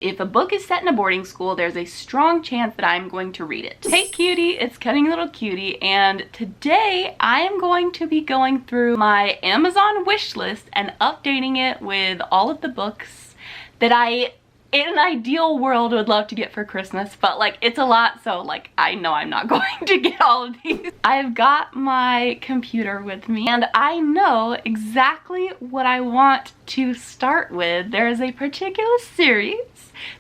If a book is set in a boarding school, there's a strong chance that I'm going to read it. Hey cutie, it's Cunning Little Cutie, and today I am going to be going through my Amazon wish list and updating it with all of the books that I, in an ideal world, would love to get for Christmas, but like it's a lot, so like I know I'm not going to get all of these. I've got my computer with me and I know exactly what I want to start with. There is a particular series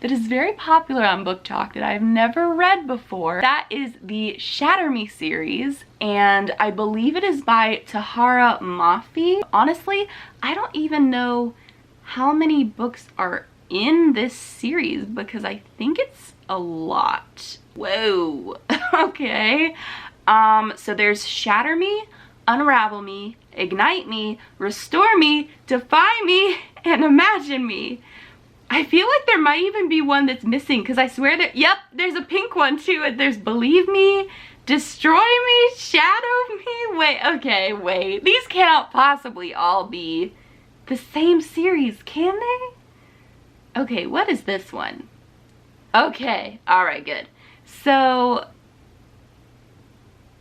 that is very popular on Book Talk that I've never read before. That is the Shatter Me series, and I believe it is by tahereh mafi. Honestly, I don't even know how many books are in this series because I think it's a lot. Whoa. Okay. So there's Shatter Me, Unravel Me, Ignite Me, Restore Me, Defy Me, and Imagine Me. I feel like there might even be one that's missing because I swear that, yep, there's a pink one too. There's Believe Me, Destroy Me, Shadow Me. Wait, okay, wait. These cannot possibly all be the same series, can they? Okay, what is this one? Okay, alright, good. So,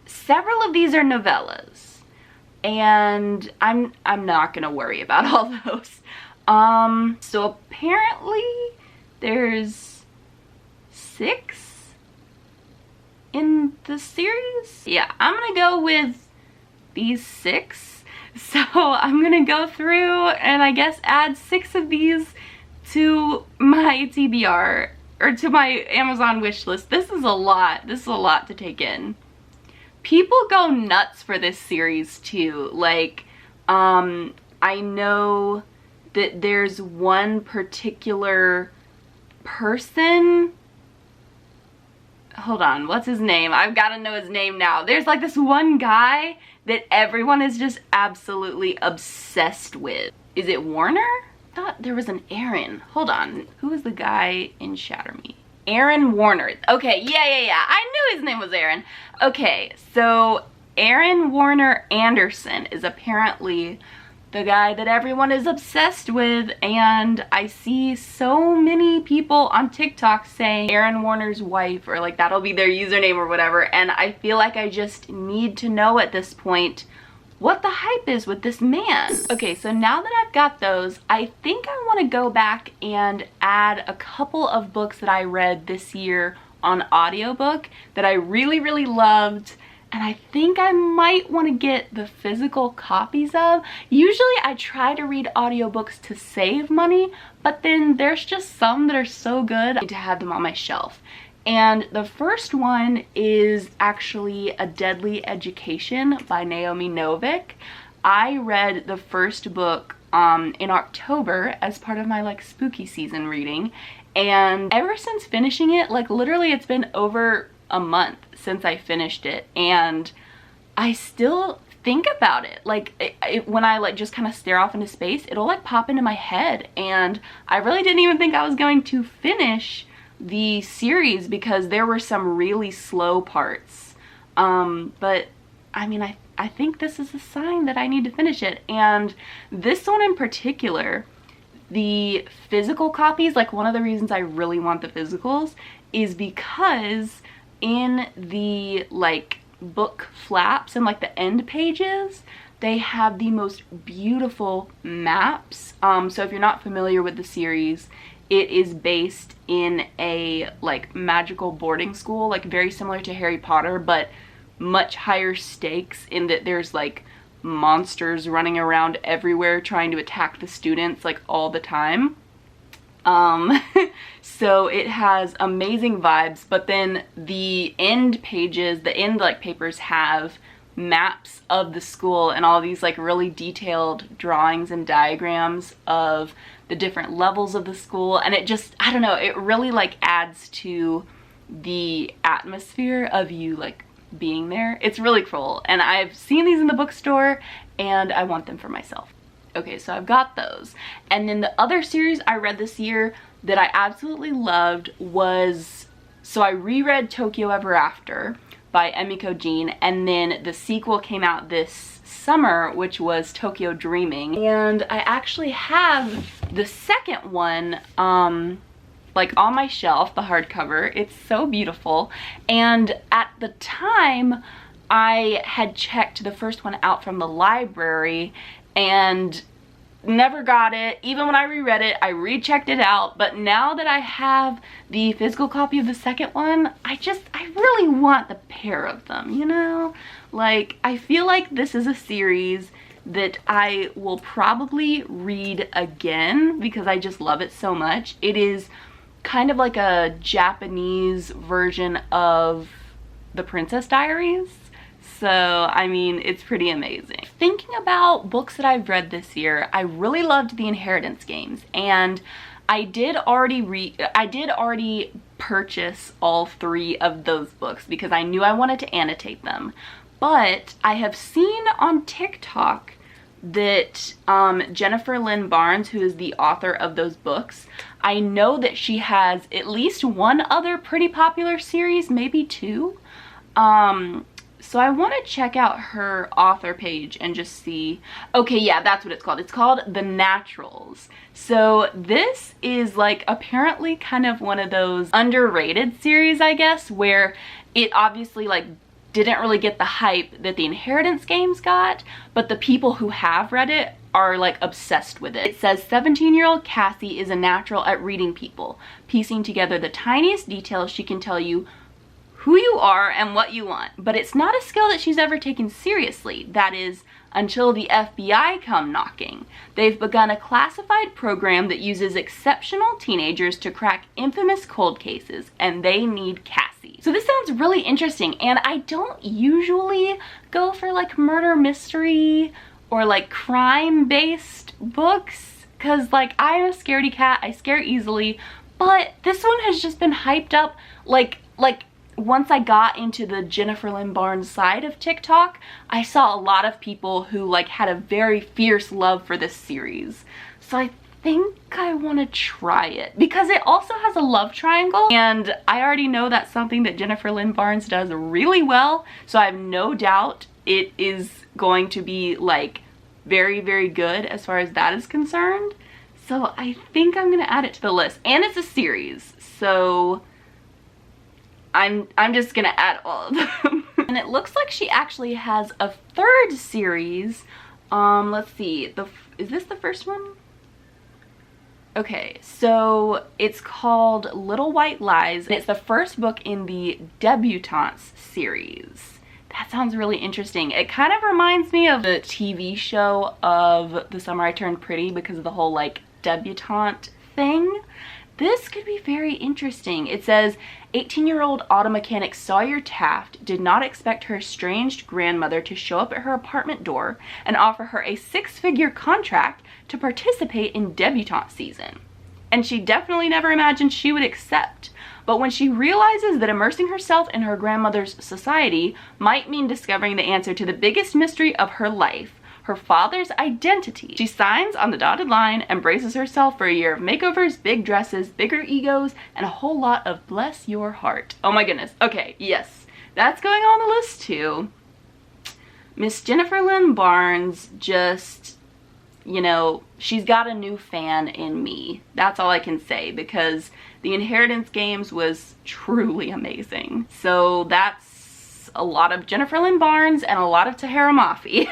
several of these are novellas, and I'm not gonna worry about all those. So apparently there's 6 in the series. Yeah, I'm gonna go with these 6. So I'm gonna go through and I guess add 6 of these to my TBR, or to my Amazon wish list. This is a lot. This is a lot to take in. People go nuts for this series too. Like, I know that there's one particular person. Hold on, what's his name? I've got to know his name now. There's like this one guy that everyone is just absolutely obsessed with. Is it Warner? I thought there was an Aaron. Hold on, who was the guy in Shatter Me? Aaron Warner. Okay, yeah. I knew his name was Aaron. Okay, so Aaron Warner Anderson is apparently the guy that everyone is obsessed with, and I see so many people on TikTok saying Aaron Warner's wife, or like that'll be their username or whatever, and I feel like I just need to know at this point what the hype is with this man. Okay, so now that I've got those, I think I want to go back and add a couple of books that I read this year on audiobook that I really loved, and I think I might want to get the physical copies of. Usually I try to read audiobooks to save money, but then there's just some that are so good I need to have them on my shelf. And the first one is actually A Deadly Education by Naomi Novik. I read the first book in October as part of my like spooky season reading, and ever since finishing it, like literally it's been over a month since I finished it, and I still think about it. Like when I like just kind of stare off into space, it'll like pop into my head, and I really didn't even think I was going to finish the series because there were some really slow parts, but I mean I think this is a sign that I need to finish it. And this one in particular, the physical copies, like one of the reasons I really want the physicals is because in the like book flaps and like the end pages, they have the most beautiful maps. So if you're not familiar with the series, it is based in a like magical boarding school, like very similar to Harry Potter, but much higher stakes in that there's like monsters running around everywhere trying to attack the students like all the time. So it has amazing vibes, but then the end pages, the end like papers have maps of the school and all these like really detailed drawings and diagrams of the different levels of the school, and it just, I don't know, it really like adds to the atmosphere of you like being there. It's really cool, and I've seen these in the bookstore and I want them for myself. Okay, so I've got those. And then the other series I read this year that I absolutely loved was, so I reread Tokyo Ever After by Emiko Jean, and then the sequel came out this summer, which was Tokyo Dreaming. And I actually have the second one like on my shelf, the hardcover. It's so beautiful. And at the time, I had checked the first one out from the library and never got it. Even when I reread it, I rechecked it out. But now that I have the physical copy of the second one, I really want the pair of them, you know? Like, I feel like this is a series that I will probably read again because I just love it so much. It is kind of like a Japanese version of The Princess Diaries. So, I mean, it's pretty amazing. Thinking about books that I've read this year, I really loved the Inheritance Games, and I did already purchase all 3 of those books because I knew I wanted to annotate them. But I have seen on TikTok that Jennifer Lynn Barnes, who is the author of those books, I know that she has at least one other pretty popular series, maybe 2. So I want to check out her author page and just see. Okay, yeah, that's what it's called. It's called The Naturals. So this is like apparently kind of one of those underrated series, I guess, where it obviously like didn't really get the hype that the Inheritance Games got, but the people who have read it are like obsessed with it. It says 17-year-old Cassie is a natural at reading people, piecing together the tiniest details. She can tell you who you are and what you want, but it's not a skill that she's ever taken seriously. That is, until the FBI come knocking. They've begun a classified program that uses exceptional teenagers to crack infamous cold cases, and they need Cassie. So this sounds really interesting, and I don't usually go for like murder mystery or like crime-based books, because like I'm a scaredy cat, I scare easily, but this one has just been hyped up like once I got into the Jennifer Lynn Barnes side of TikTok, I saw a lot of people who like had a very fierce love for this series. So I think I want to try it because it also has a love triangle, and I already know that's something that Jennifer Lynn Barnes does really well. So I have no doubt it is going to be like very, very good as far as that is concerned. So I think I'm going to add it to the list, and it's a series. So I'm just gonna add all of them. And it looks like she actually has a 3rd series. Let's see, is this the first one? Okay, so it's called Little White Lies, and it's the first book in the Debutantes series. That sounds really interesting. It kind of reminds me of the TV show of The Summer I Turned Pretty because of the whole like debutante thing. This could be very interesting. It says, 18-year-old auto mechanic Sawyer Taft did not expect her estranged grandmother to show up at her apartment door and offer her a 6-figure contract to participate in debutante season. And she definitely never imagined she would accept. But when she realizes that immersing herself in her grandmother's society might mean discovering the answer to the biggest mystery of her life, her father's identity, she signs on the dotted line and braces herself for a year of makeovers, big dresses, bigger egos, and a whole lot of bless your heart. Oh my goodness. Okay, yes, that's going on the list too. Miss Jennifer Lynn Barnes just, you know, she's got a new fan in me. That's all I can say, because the Inheritance Games was truly amazing. So that's a lot of Jennifer Lynn Barnes and a lot of Tahereh mafi.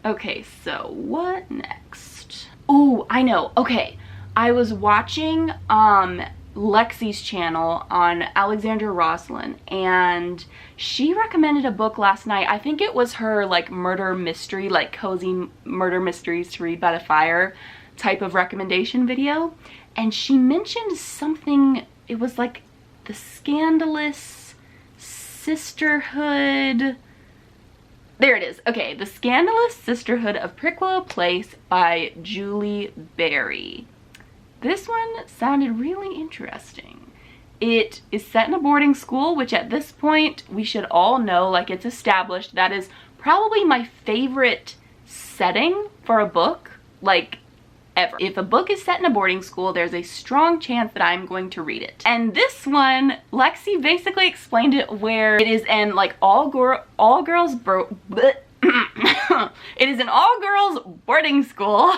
Okay, so what next? Ooh, I know. Okay, I was watching Lexi's channel on Alexandra Roslin, and she recommended a book last night. I think it was her like murder mystery, like cozy murder mysteries to read by the fire type of recommendation video. And she mentioned something, it was like the scandalous sisterhood. There it is. Okay, The Scandalous Sisterhood of Prickwillow Place by Julie Berry. This one sounded really interesting. It is set in a boarding school, which at this point we should all know, like it's established, that is probably my favorite setting for a book, like ever. If a book is set in a boarding school, there's a strong chance that I'm going to read it. And this one, Lexi basically explained it where it is in like all girls It is an all-girls boarding school,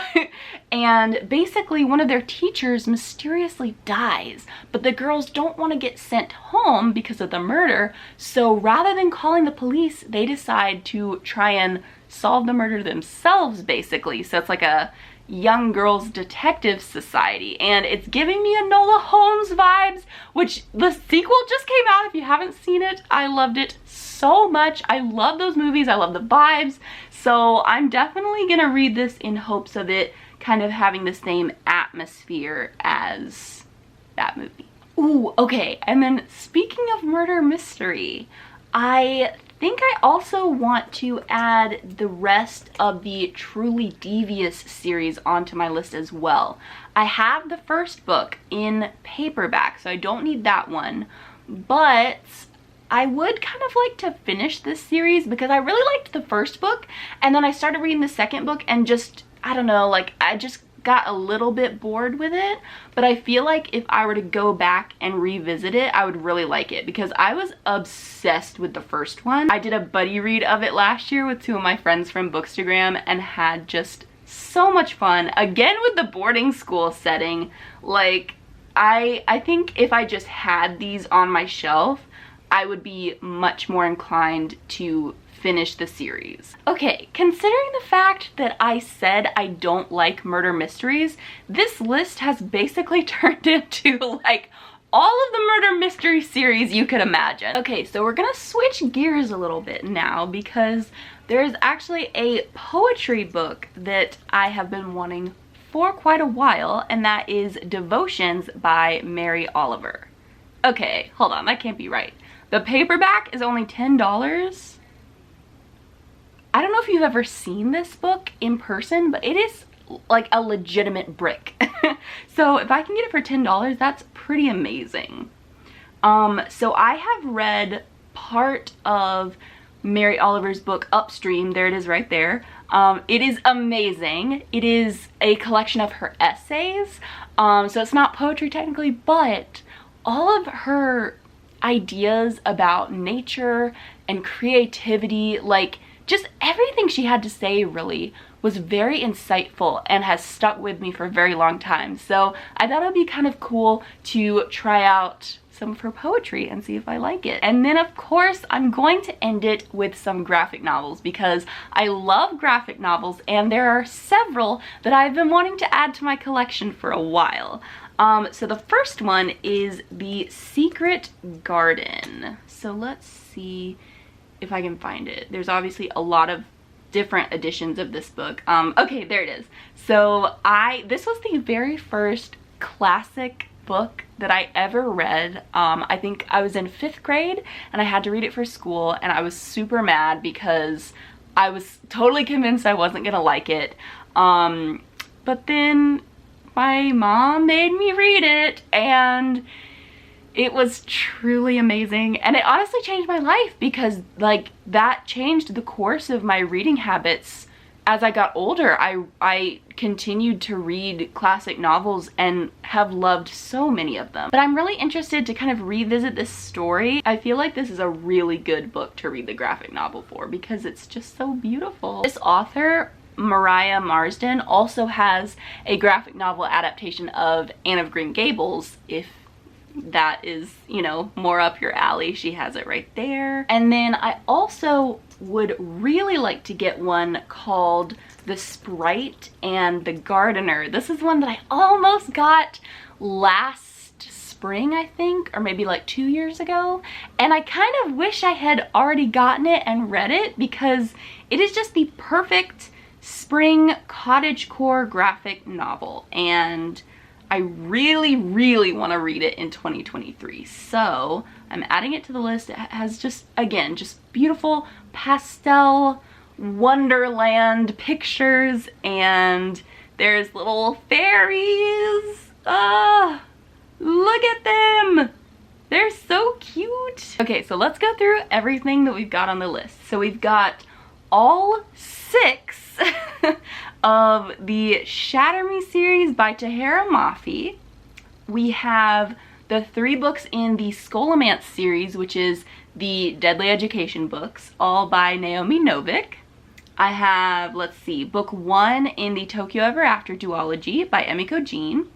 and basically one of their teachers mysteriously dies, but the girls don't want to get sent home because of the murder, so rather than calling the police, they decide to try and solve the murder themselves, basically. So it's like a young girls detective society, and it's giving me Enola Holmes vibes, which the sequel just came out. If you haven't seen it, I loved it so much. I love those movies, I love the vibes, so I'm definitely gonna read this in hopes of it kind of having the same atmosphere as that movie. Ooh, okay, and then speaking of murder mystery, I think I also want to add the rest of the Truly Devious series onto my list as well. I have the first book in paperback, so I don't need that one, but I would kind of like to finish this series because I really liked the first book, and then I started reading the second book and just, I don't know, like I just got a little bit bored with it, but I feel like if I were to go back and revisit it, I would really like it because I was obsessed with the first one. I did a buddy read of it last year with 2 of my friends from Bookstagram and had just so much fun. Again with the boarding school setting, like I think if I just had these on my shelf, I would be much more inclined to finish the series. Okay, considering the fact that I said I don't like murder mysteries, this list has basically turned into like all of the murder mystery series you could imagine. Okay, so we're gonna switch gears a little bit now because there's actually a poetry book that I have been wanting for quite a while, and that is Devotions by Mary Oliver. Okay, hold on, that can't be right. The paperback is only $10. I don't know if you've ever seen this book in person, but it is like a legitimate brick. So if I can get it for $10, that's pretty amazing. So I have read part of Mary Oliver's book Upstream. There it is right there. It is amazing. It is a collection of her essays. So it's not poetry technically, but all of her ideas about nature and creativity, like just everything she had to say really was very insightful and has stuck with me for a very long time. So I thought it would be kind of cool to try out some of her poetry and see if I like it. And then of course I'm going to end it with some graphic novels because I love graphic novels and there are several that I've been wanting to add to my collection for a while. So the first one is The Secret Garden. So let's see if I can find it. There's obviously a lot of different editions of this book. Okay, there it is. So this was the very first classic book that I ever read. I think I was in 5th grade and I had to read it for school, and I was super mad because I was totally convinced I wasn't gonna like it. But then my mom made me read it and it was truly amazing, and it honestly changed my life because like that changed the course of my reading habits. As I got older, I continued to read classic novels and have loved so many of them. But I'm really interested to kind of revisit this story. I feel like this is a really good book to read the graphic novel for because it's just so beautiful. This author, Mariah Marsden, also has a graphic novel adaptation of Anne of Green Gables. If that is, you know, more up your alley, she has it right there. And then I also would really like to get one called The Sprite and the Gardener. This is one that I almost got last spring, I think, or maybe like 2 years ago, and I kind of wish I had already gotten it and read it because it is just the perfect spring cottagecore graphic novel, and I really want to read it in 2023. So I'm adding it to the list. It has just, again, just beautiful pastel wonderland pictures, and there's little fairies. Look at them. They're so cute. Okay, so let's go through everything that we've got on the list. So we've got all 6 of the Shatter Me series by Tahereh Mafi. We have the 3 books in the Scholomance series, which is the Deadly Education books, all by Naomi Novik. I have, let's see, book 1 in the Tokyo Ever After duology by Emiko Jean.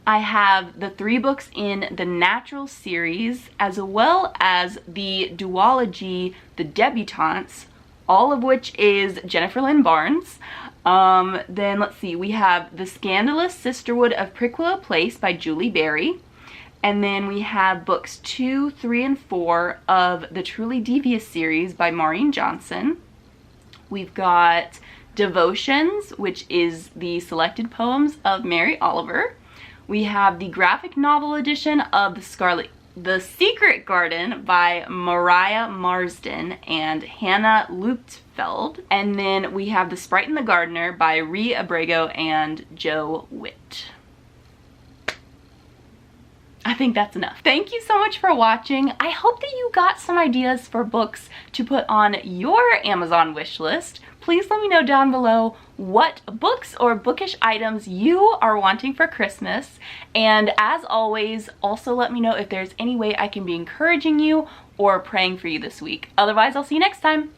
I have the 3 books in the Natural series, as well as the duology, The Debutantes, all of which is Jennifer Lynn Barnes. Then let's see, we have The Scandalous Sisterhood of Prickwillow Place by Julie Berry. And then we have books 2, 3, and 4 of the Truly Devious series by Maureen Johnson. We've got Devotions, which is the selected poems of Mary Oliver. We have the graphic novel edition of The Secret Garden by Mariah Marsden and Hannah Lutfeld. And then we have The Sprite and the Gardener by Ree Abrego and Joe Witt. I think that's enough. Thank you so much for watching. I hope that you got some ideas for books to put on your Amazon wish list. Please let me know down below what books or bookish items you are wanting for Christmas. And as always, also let me know if there's any way I can be encouraging you or praying for you this week. Otherwise, I'll see you next time.